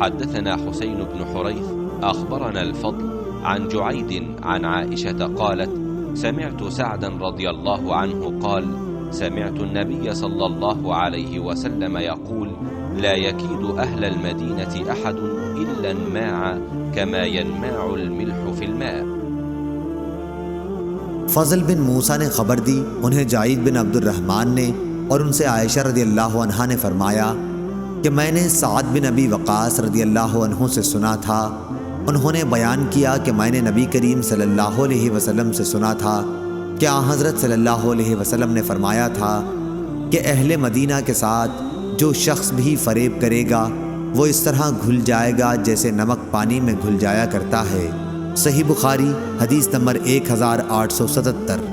حدثنا حسين بن حريث أخبرنا الفضل عن جعيد عن عائشة قالت: سمعت سعدا رضي الله عنه قال: سمعت النبي صلى الله عليه وسلم يقول: لا يكيد أهل المدينة أحد إلا انماع كما ينماع الملح في الماء। फजल बिन मूसा ने खबर दी, उन्हें जाइद बिन अब्दुर्रहमान ने और उनसे आयशा रदी अल्लाह अन्हा ने फरमाया कि मैंने साद बिन अबी वक़ास रदी अल्लाह अन्हु से सुना था। उन्होंने बयान किया कि मैंने नबी करीम सल्लल्लाहु अलैहि वसल्लम से सुना था कि हज़रत सल्लल्लाहु अलैहि वसल्लम ने फरमाया था कि अहले मदीना के साथ जो शख्स भी फ़रेब करेगा वो इस तरह घुल जाएगा जैसे नमक पानी में घुल जाया करता है। सही बुखारी हदीस नंबर 1877।